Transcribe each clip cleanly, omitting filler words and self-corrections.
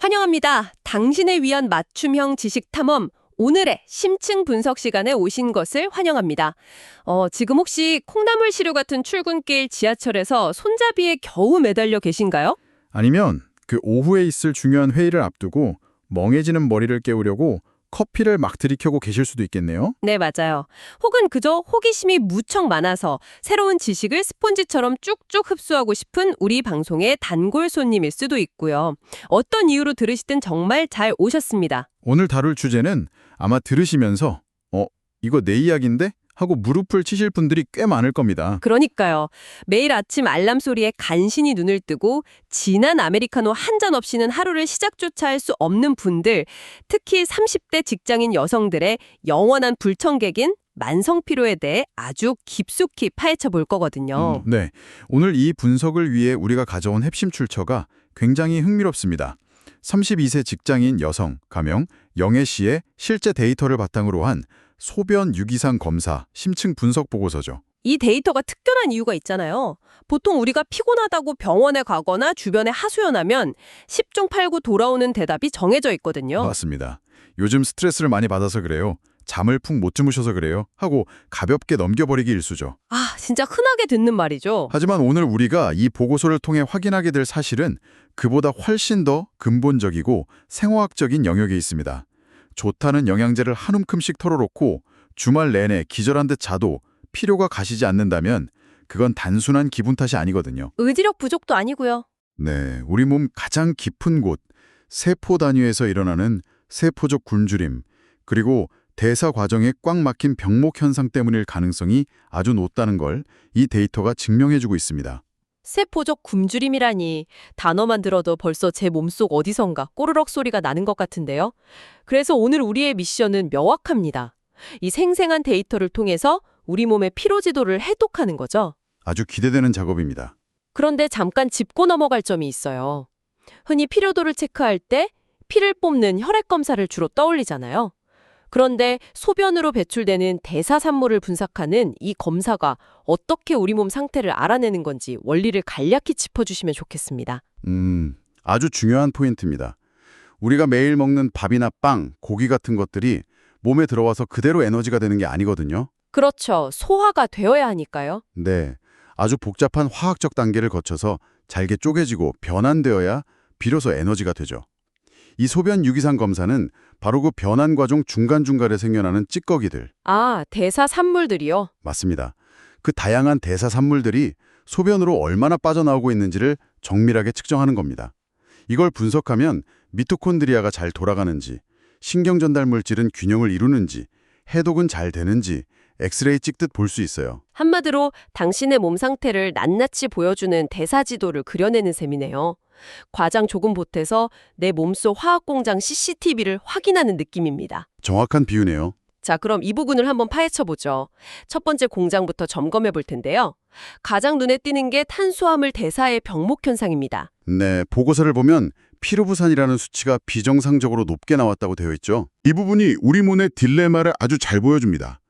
환영합니다. 당신을 위한 맞춤형 지식 탐험 오늘의 심층 분석 시간에 오신 것을 환영합니다. 지금 혹시 콩나물 시루 같은 출근길 지하철에서 손잡이에 겨우 매달려 계신가요? 아니면 그 오후에 있을 중요한 회의를 앞두고 멍해지는 머리를 깨우려고 커피를 막 들이켜고 계실 수도 있겠네요. 네, 맞아요. 혹은 그저 호기심이 무척 많아서 새로운 지식을 스폰지처럼 쭉쭉 흡수하고 싶은 우리 방송의 단골 손님일 수도 있고요. 어떤 이유로 들으시든 정말 잘 오셨습니다. 오늘 다룰 주제는 아마 들으시면서 이거 내 이야기인데? 하고 무릎을 치실 분들이 꽤 많을 겁니다. 그러니까요. 매일 아침 알람 소리에 간신히 눈을 뜨고 진한 아메리카노 한 잔 없이는 하루를 시작조차 할 수 없는 분들, 특히 30대 직장인 여성들의 영원한 불청객인 만성 피로에 대해 아주 깊숙이 파헤쳐 볼 거거든요. 네, 오늘 이 분석을 위해 우리가 가져온 핵심 출처가 굉장히 흥미롭습니다. 32세 직장인 여성 가명 영애 씨의 실제 데이터를 바탕으로 한 소변 유기상 검사 심층 분석 보고서죠. 이 데이터가 특별한 이유가 있잖아요. 보통 우리가 피곤하다고 병원에 가거나 주변에 하소연하면 10중 8구 돌아오는 대답이 정해져 있거든요. 맞습니다. 요즘 스트레스를 많이 받아서 그래요. 잠을 푹 못 주무셔서 그래요. 하고 가볍게 넘겨버리기 일쑤죠. 진짜 흔하게 듣는 말이죠. 하지만 오늘 우리가 이 보고서를 통해 확인하게 될 사실은 그보다 훨씬 더 근본적이고 생화학적인 영역에 있습니다. 좋다는 영양제를 한 움큼씩 털어놓고 주말 내내 기절한 듯 자도 피로가 가시지 않는다면 그건 단순한 기분 탓이 아니거든요. 의지력 부족도 아니고요. 네, 우리 몸 가장 깊은 곳, 세포 단위에서 일어나는 세포적 굶주림, 그리고 대사 과정에 꽉 막힌 병목 현상 때문일 가능성이 아주 높다는 걸 이 데이터가 증명해주고 있습니다. 세포적 굶주림이라니 단어만 들어도 벌써 제 몸속 어디선가 꼬르륵 소리가 나는 것 같은데요. 그래서 오늘 우리의 미션은 명확합니다. 이 생생한 데이터를 통해서 우리 몸의 피로 지도를 해독하는 거죠. 아주 기대되는 작업입니다. 그런데 잠깐 짚고 넘어갈 점이 있어요. 흔히 피로도를 체크할 때 피를 뽑는 혈액 검사를 주로 떠올리잖아요. 그런데 소변으로 배출되는 대사산물을 분석하는 이 검사가 어떻게 우리 몸 상태를 알아내는 건지 원리를 간략히 짚어주시면 좋겠습니다. 아주 중요한 포인트입니다. 우리가 매일 먹는 밥이나 빵, 고기 같은 것들이 몸에 들어와서 그대로 에너지가 되는 게 아니거든요. 그렇죠. 소화가 되어야 하니까요. 네, 아주 복잡한 화학적 단계를 거쳐서 잘게 쪼개지고 변환되어야 비로소 에너지가 되죠. 이 소변 유기상 검사는 바로 그 변환 과정 중간중간에 생겨나는 찌꺼기들. 대사산물들이요? 맞습니다. 그 다양한 대사산물들이 소변으로 얼마나 빠져나오고 있는지를 정밀하게 측정하는 겁니다. 이걸 분석하면 미토콘드리아가 잘 돌아가는지, 신경전달 물질은 균형을 이루는지, 해독은 잘 되는지 엑스레이 찍듯 볼 수 있어요. 한마디로 당신의 몸 상태를 낱낱이 보여주는 대사지도를 그려내는 셈이네요. 과장 조금 보태서 내 몸속 화학공장 CCTV를 확인하는 느낌입니다. 정확한 비유네요. 자, 그럼 이 부분을 한번 파헤쳐보죠. 첫 번째 공장부터 점검해 볼 텐데요. 가장 눈에 띄는 게 탄수화물 대사의 병목 현상입니다. 네, 보고서를 보면 피로부산이라는 수치가 비정상적으로 높게 나왔다고 되어 있죠. 이 부분이 우리 몸의 딜레마를 아주 잘 보여줍니다.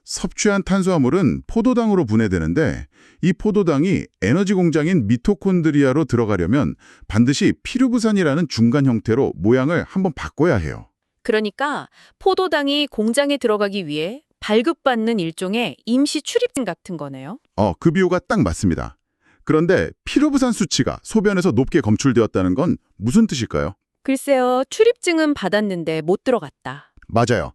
섭취한 탄수화물은 포도당으로 분해되는데 이 포도당이 에너지 공장인 미토콘드리아로 들어가려면 반드시 피로부산이라는 중간 형태로 모양을 한번 바꿔야 해요. 그러니까 포도당이 공장에 들어가기 위해 발급받는 일종의 임시 출입증 같은 거네요. 그 비유가 딱 맞습니다. 그런데 피로부산 수치가 소변에서 높게 검출되었다는 건 무슨 뜻일까요? 글쎄요, 출입증은 받았는데 못 들어갔다. 맞아요.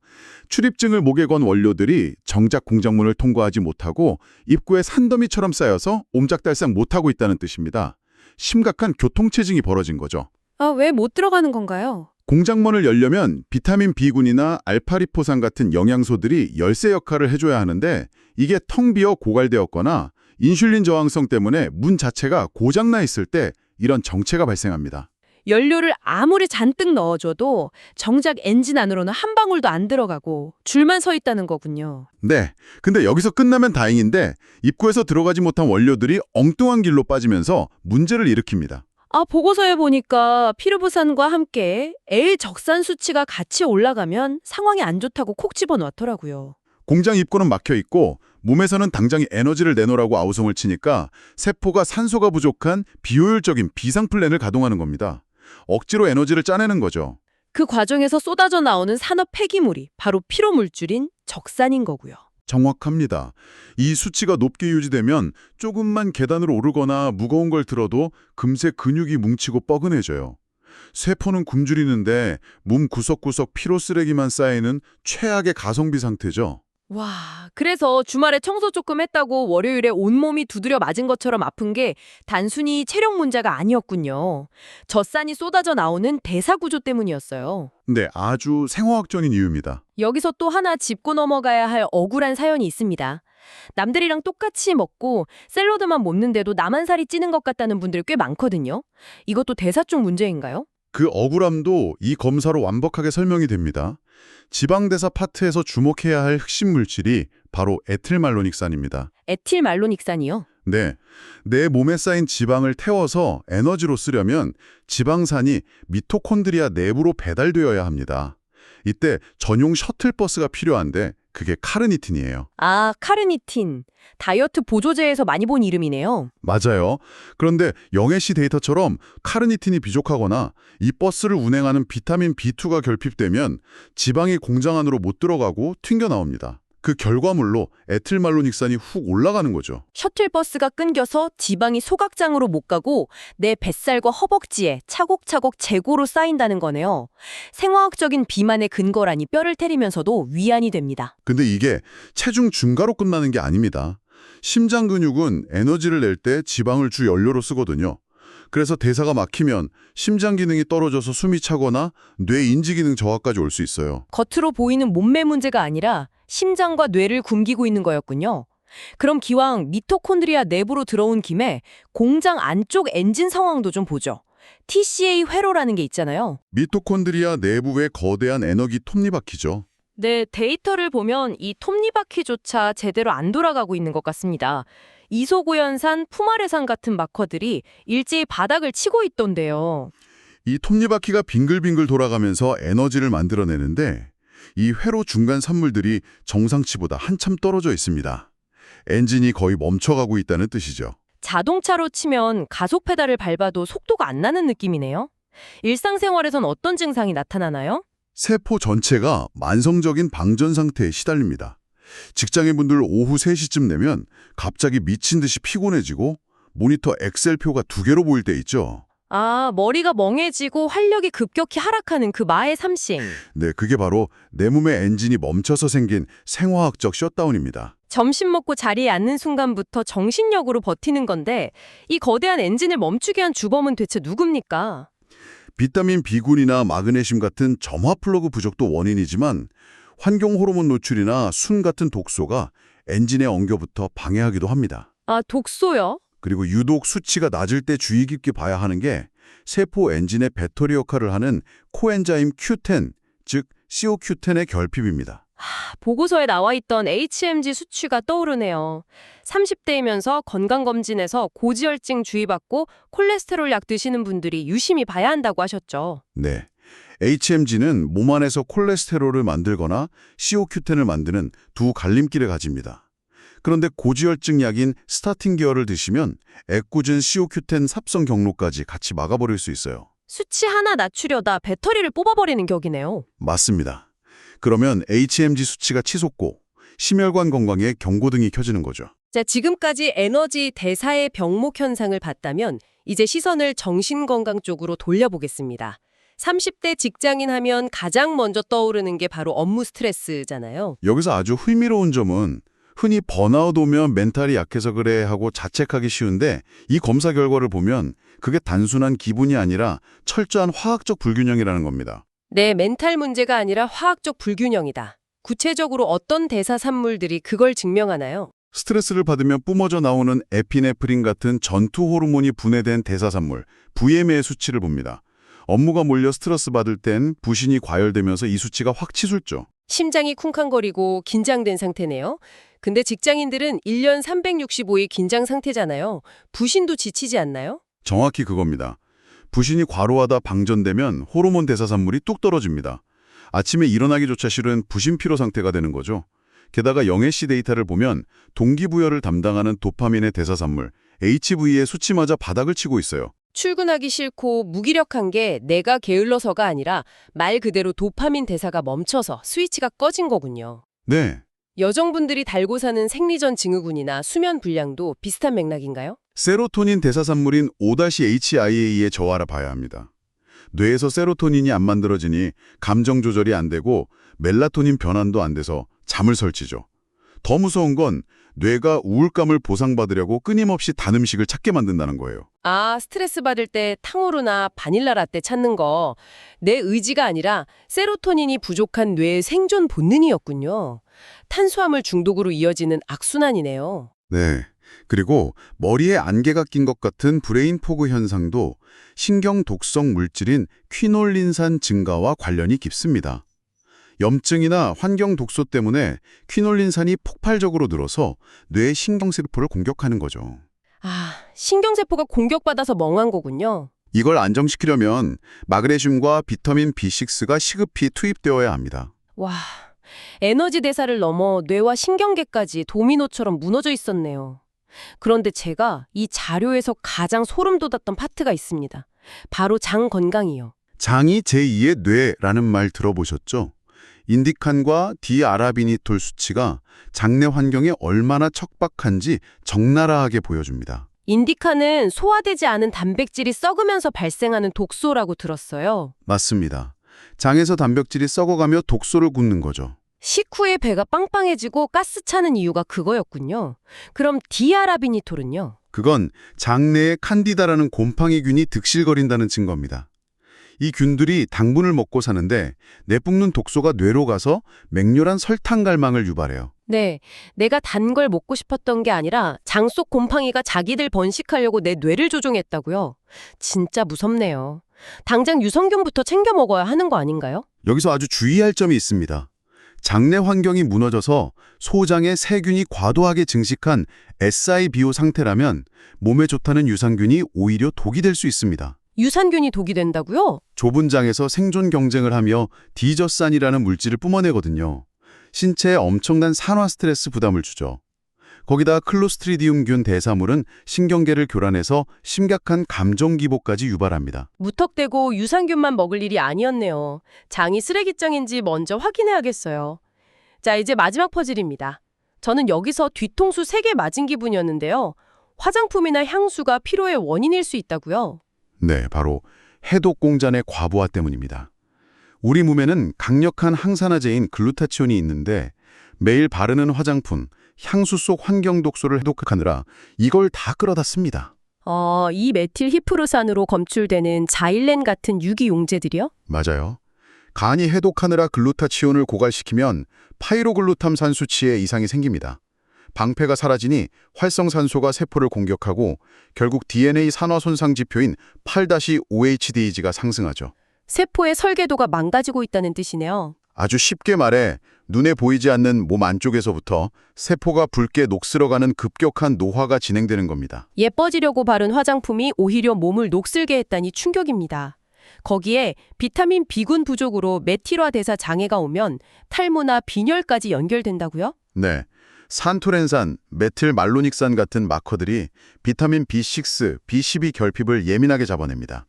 출입증을 목에 건 원료들이 정작 공장문을 통과하지 못하고 입구에 산더미처럼 쌓여서 옴짝달싹 못하고 있다는 뜻입니다. 심각한 교통체증이 벌어진 거죠. 왜 못 들어가는 건가요? 공장문을 열려면 비타민 B군이나 알파리포산 같은 영양소들이 열쇠 역할을 해줘야 하는데 이게 텅 비어 고갈되었거나 인슐린 저항성 때문에 문 자체가 고장나 있을 때 이런 정체가 발생합니다. 연료를 아무리 잔뜩 넣어줘도 정작 엔진 안으로는 한 방울도 안 들어가고 줄만 서 있다는 거군요. 네, 근데 여기서 끝나면 다행인데 입구에서 들어가지 못한 원료들이 엉뚱한 길로 빠지면서 문제를 일으킵니다. 보고서에 보니까 피로부산과 함께 L적산 수치가 같이 올라가면 상황이 안 좋다고 콕 집어넣더라고요. 공장 입구는 막혀 있고 몸에서는 당장 에너지를 내놓으라고 아우성을 치니까 세포가 산소가 부족한 비효율적인 비상 플랜을 가동하는 겁니다. 억지로 에너지를 짜내는 거죠. 그 과정에서 쏟아져 나오는 산업 폐기물이 바로 피로 물질인 적산인 거고요. 정확합니다. 이 수치가 높게 유지되면 조금만 계단으로 오르거나 무거운 걸 들어도 금세 근육이 뭉치고 뻐근해져요. 세포는 굶주리는데 몸 구석구석 피로 쓰레기만 쌓이는 최악의 가성비 상태죠. 와, 그래서 주말에 청소 조금 했다고 월요일에 온몸이 두드려 맞은 것처럼 아픈 게 단순히 체력 문제가 아니었군요. 젖산이 쏟아져 나오는 대사구조 때문이었어요. 네, 아주 생화학적인 이유입니다. 여기서 또 하나 짚고 넘어가야 할 억울한 사연이 있습니다. 남들이랑 똑같이 먹고 샐러드만 먹는데도 나만 살이 찌는 것 같다는 분들 꽤 많거든요. 이것도 대사 쪽 문제인가요? 그 억울함도 이 검사로 완벽하게 설명이 됩니다. 지방대사 파트에서 주목해야 할 핵심 물질이 바로 에틸말로닉산입니다. 에틸말로닉산이요? 네, 내 몸에 쌓인 지방을 태워서 에너지로 쓰려면 지방산이 미토콘드리아 내부로 배달되어야 합니다. 이때 전용 셔틀버스가 필요한데 그게 카르니틴이에요. 아, 카르니틴. 다이어트 보조제에서 많이 본 이름이네요. 맞아요. 그런데 영애씨 데이터처럼 카르니틴이 부족하거나 이 버스를 운행하는 비타민 B2가 결핍되면 지방이 공장 안으로 못 들어가고 튕겨 나옵니다. 그 결과물로 에틸말로닉산이 훅 올라가는 거죠. 셔틀버스가 끊겨서 지방이 소각장으로 못 가고 내 뱃살과 허벅지에 차곡차곡 재고로 쌓인다는 거네요. 생화학적인 비만의 근거라니 뼈를 때리면서도 위안이 됩니다. 근데 이게 체중 증가로 끝나는 게 아닙니다. 심장 근육은 에너지를 낼 때 지방을 주 연료로 쓰거든요. 그래서 대사가 막히면 심장 기능이 떨어져서 숨이 차거나 뇌 인지 기능 저하까지 올 수 있어요. 겉으로 보이는 몸매 문제가 아니라 심장과 뇌를 굶기고 있는 거였군요. 그럼 기왕 미토콘드리아 내부로 들어온 김에 공장 안쪽 엔진 상황도 좀 보죠. TCA 회로라는 게 있잖아요. 미토콘드리아 내부의 거대한 에너지 톱니바퀴죠. 네, 데이터를 보면 이 톱니바퀴조차 제대로 안 돌아가고 있는 것 같습니다. 이소구연산, 푸마레산 같은 마커들이 일제히 바닥을 치고 있던데요. 이 톱니바퀴가 빙글빙글 돌아가면서 에너지를 만들어내는데 이 회로 중간 산물들이 정상치보다 한참 떨어져 있습니다. 엔진이 거의 멈춰가고 있다는 뜻이죠. 자동차로 치면 가속 페달을 밟아도 속도가 안 나는 느낌이네요. 일상생활에선 어떤 증상이 나타나나요? 세포 전체가 만성적인 방전 상태에 시달립니다. 직장인분들 오후 3시쯤 되면 갑자기 미친 듯이 피곤해지고 모니터 엑셀표가 2개로 보일 때 있죠. 아, 머리가 멍해지고 활력이 급격히 하락하는 그 마의 삼싱. 네, 그게 바로 내 몸의 엔진이 멈춰서 생긴 생화학적 셧다운입니다. 점심 먹고 자리에 앉는 순간부터 정신력으로 버티는 건데 이 거대한 엔진을 멈추게 한 주범은 대체 누굽니까? 비타민 B군이나 마그네슘 같은 점화 플러그 부족도 원인이지만 환경 호르몬 노출이나 순 같은 독소가 엔진의 엉겨부터 방해하기도 합니다. 아, 독소요? 그리고 유독 수치가 낮을 때 주의 깊게 봐야 하는 게 세포 엔진의 배터리 역할을 하는 코엔자임 Q10, 즉 CoQ10의 결핍입니다. 보고서에 나와 있던 HMG 수치가 떠오르네요. 30대이면서 건강검진에서 고지혈증 주의받고 콜레스테롤 약 드시는 분들이 유심히 봐야 한다고 하셨죠. 네, HMG는 몸 안에서 콜레스테롤을 만들거나 CoQ10을 만드는 두 갈림길을 가집니다. 그런데 고지혈증 약인 스타틴 계열을 드시면 애꿎은 CoQ10 삽성 경로까지 같이 막아버릴 수 있어요. 수치 하나 낮추려다 배터리를 뽑아버리는 격이네요. 맞습니다. 그러면 HMG 수치가 치솟고 심혈관 건강에 경고등이 켜지는 거죠. 자, 지금까지 에너지 대사의 병목 현상을 봤다면 이제 시선을 정신건강 쪽으로 돌려보겠습니다. 30대 직장인 하면 가장 먼저 떠오르는 게 바로 업무 스트레스잖아요. 여기서 아주 흥미로운 점은 흔히 번아웃 오면 멘탈이 약해서 그래 하고 자책하기 쉬운데 이 검사 결과를 보면 그게 단순한 기분이 아니라 철저한 화학적 불균형이라는 겁니다. 네, 멘탈 문제가 아니라 화학적 불균형이다. 구체적으로 어떤 대사 산물들이 그걸 증명하나요? 스트레스를 받으면 뿜어져 나오는 에피네프린 같은 전투 호르몬이 분해된 대사산물, VMA의 수치를 봅니다. 업무가 몰려 스트레스 받을 땐 부신이 과열되면서 이 수치가 확 치솟죠. 심장이 쿵쾅거리고 긴장된 상태네요. 근데 직장인들은 1년 365일 긴장 상태잖아요. 부신도 지치지 않나요? 정확히 그겁니다. 부신이 과로하다 방전되면 호르몬 대사산물이 뚝 떨어집니다. 아침에 일어나기조차 싫은 부신 피로 상태가 되는 거죠. 게다가 영애씨 데이터를 보면 동기부여를 담당하는 도파민의 대사산물, HV의 수치마저 바닥을 치고 있어요. 출근하기 싫고 무기력한 게 내가 게을러서가 아니라 말 그대로 도파민 대사가 멈춰서 스위치가 꺼진 거군요. 네, 여성분들이 달고 사는 생리전 증후군이나 수면 불량도 비슷한 맥락인가요? 세로토닌 대사산물인 5-HIA의 저하라 봐야 합니다. 뇌에서 세로토닌이 안 만들어지니 감정 조절이 안 되고 멜라토닌 변환도 안 돼서 잠을 설치죠. 더 무서운 건 뇌가 우울감을 보상받으려고 끊임없이 단 음식을 찾게 만든다는 거예요. 아, 스트레스 받을 때 탕후루나 바닐라 라떼 찾는 거 내 의지가 아니라 세로토닌이 부족한 뇌의 생존 본능이었군요. 탄수화물 중독으로 이어지는 악순환이네요. 네. 그리고 머리에 안개가 낀 것 같은 브레인 포그 현상도 신경 독성 물질인 퀴놀린산 증가와 관련이 깊습니다. 염증이나 환경 독소 때문에 퀴놀린산이 폭발적으로 늘어서 뇌의 신경세포를 공격하는 거죠. 아, 신경세포가 공격받아서 멍한 거군요. 이걸 안정시키려면 마그네슘과 비타민 B6가 시급히 투입되어야 합니다. 와, 에너지 대사를 넘어 뇌와 신경계까지 도미노처럼 무너져 있었네요. 그런데 제가 이 자료에서 가장 소름 돋았던 파트가 있습니다. 바로 장 건강이요. 장이 제2의 뇌라는 말 들어보셨죠? 인디칸과 디아라비니톨 수치가 장내 환경에 얼마나 척박한지 적나라하게 보여줍니다. 인디카는 소화되지 않은 단백질이 썩으면서 발생하는 독소라고 들었어요. 맞습니다. 장에서 단백질이 썩어가며 독소를 굽는 거죠. 식후에 배가 빵빵해지고 가스 차는 이유가 그거였군요. 그럼 디아라비니톨은요? 그건 장내에 칸디다라는 곰팡이균이 득실거린다는 증거입니다. 이 균들이 당분을 먹고 사는데 내뿜는 독소가 뇌로 가서 맹렬한 설탕 갈망을 유발해요. 네, 내가 단 걸 먹고 싶었던 게 아니라 장 속 곰팡이가 자기들 번식하려고 내 뇌를 조종했다고요? 진짜 무섭네요. 당장 유산균부터 챙겨 먹어야 하는 거 아닌가요? 여기서 아주 주의할 점이 있습니다. 장내 환경이 무너져서 소장에 세균이 과도하게 증식한 SIBO 상태라면 몸에 좋다는 유산균이 오히려 독이 될 수 있습니다. 유산균이 독이 된다고요? 좁은 장에서 생존 경쟁을 하며 디저산이라는 물질을 뿜어내거든요. 신체에 엄청난 산화 스트레스 부담을 주죠. 거기다 클로스트리디움균 대사물은 신경계를 교란해서 심각한 감정 기복까지 유발합니다. 무턱대고 유산균만 먹을 일이 아니었네요. 장이 쓰레기장인지 먼저 확인해야겠어요. 자, 이제 마지막 퍼즐입니다. 저는 여기서 뒤통수 3개 맞은 기분이었는데요. 화장품이나 향수가 피로의 원인일 수 있다고요? 네, 바로 해독 공잔의 과부하 때문입니다. 우리 몸에는 강력한 항산화제인 글루타치온이 있는데 매일 바르는 화장품, 향수 속 환경 독소를 해독하느라 이걸 다 끌어다 씁니다. 이 메틸 히프루산으로 검출되는 자일렌 같은 유기용제들이요? 맞아요. 간이 해독하느라 글루타치온을 고갈시키면 파이로글루탐산 수치에 이상이 생깁니다. 방패가 사라지니 활성산소가 세포를 공격하고 결국 DNA 산화 손상 지표인 8-5HDAG가 상승하죠. 세포의 설계도가 망가지고 있다는 뜻이네요. 아주 쉽게 말해 눈에 보이지 않는 몸 안쪽에서부터 세포가 붉게 녹슬어가는 급격한 노화가 진행되는 겁니다. 예뻐지려고 바른 화장품이 오히려 몸을 녹슬게 했다니 충격입니다. 거기에 비타민 B군 부족으로 메틸화 대사 장애가 오면 탈모나 빈혈까지 연결된다고요? 네. 산토렌산, 메틸말로닉산 같은 마커들이 비타민 B6, B12 결핍을 예민하게 잡아냅니다.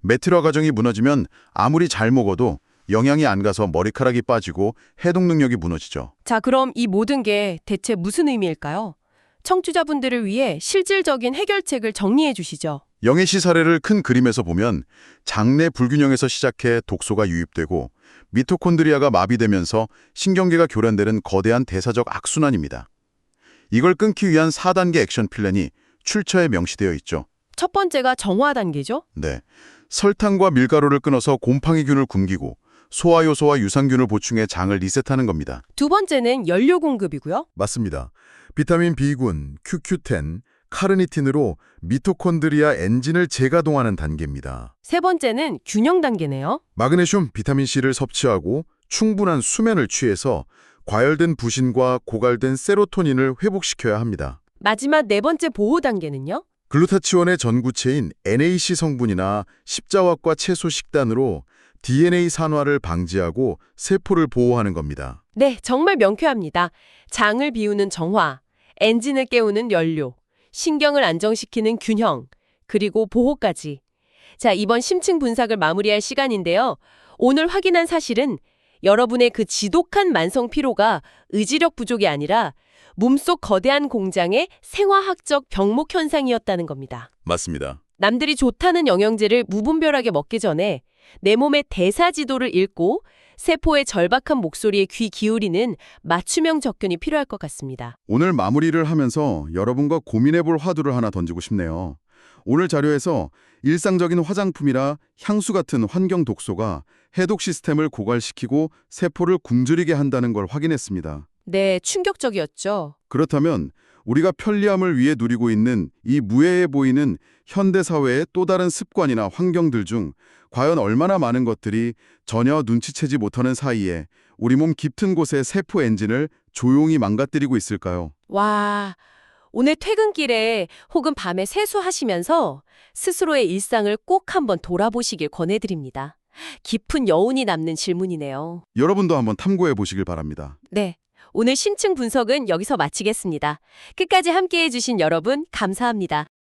메틸화 과정이 무너지면 아무리 잘 먹어도 영양이 안 가서 머리카락이 빠지고 해독 능력이 무너지죠. 자, 그럼 이 모든 게 대체 무슨 의미일까요? 청취자분들을 위해 실질적인 해결책을 정리해 주시죠. 영애 씨 사례를 큰 그림에서 보면 장내 불균형에서 시작해 독소가 유입되고 미토콘드리아가 마비되면서 신경계가 교란되는 거대한 대사적 악순환입니다. 이걸 끊기 위한 4단계 액션 플랜이 출처에 명시되어 있죠. 첫 번째가 정화 단계죠? 네, 설탕과 밀가루를 끊어서 곰팡이균을 굶기고 소화효소와 유산균을 보충해 장을 리셋하는 겁니다. 두 번째는 연료 공급이고요. 맞습니다. 비타민 B군, QQ10, 카르니틴으로 미토콘드리아 엔진을 재가동하는 단계입니다. 세 번째는 균형 단계네요. 마그네슘, 비타민C를 섭취하고 충분한 수면을 취해서 과열된 부신과 고갈된 세로토닌을 회복시켜야 합니다. 마지막 네 번째 보호 단계는요? 글루타치온의 전구체인 NAC 성분이나 십자화과 채소 식단으로 DNA 산화를 방지하고 세포를 보호하는 겁니다. 네, 정말 명쾌합니다. 장을 비우는 정화, 엔진을 깨우는 연료, 신경을 안정시키는 균형, 그리고 보호까지. 자, 이번 심층 분석을 마무리할 시간인데요. 오늘 확인한 사실은 여러분의 그 지독한 만성 피로가 의지력 부족이 아니라 몸속 거대한 공장의 생화학적 병목 현상이었다는 겁니다. 맞습니다. 남들이 좋다는 영양제를 무분별하게 먹기 전에 내 몸의 대사 지도를 읽고 세포의 절박한 목소리에 귀 기울이는 맞춤형 접근이 필요할 것 같습니다. 오늘 마무리를 하면서 여러분과 고민해볼 화두를 하나 던지고 싶네요. 오늘 자료에서 일상적인 화장품이나 향수 같은 환경 독소가 해독 시스템을 고갈시키고 세포를 굶주리게 한다는 걸 확인했습니다. 네, 충격적이었죠. 그렇다면 우리가 편리함을 위해 누리고 있는 이 무해해 보이는 현대 사회의 또 다른 습관이나 환경들 중 과연 얼마나 많은 것들이 전혀 눈치채지 못하는 사이에 우리 몸 깊은 곳의 세포 엔진을 조용히 망가뜨리고 있을까요? 와, 오늘 퇴근길에 혹은 밤에 세수하시면서 스스로의 일상을 꼭 한번 돌아보시길 권해드립니다. 깊은 여운이 남는 질문이네요. 여러분도 한번 탐구해 보시길 바랍니다. 네, 오늘 심층 분석은 여기서 마치겠습니다. 끝까지 함께해 주신 여러분 감사합니다.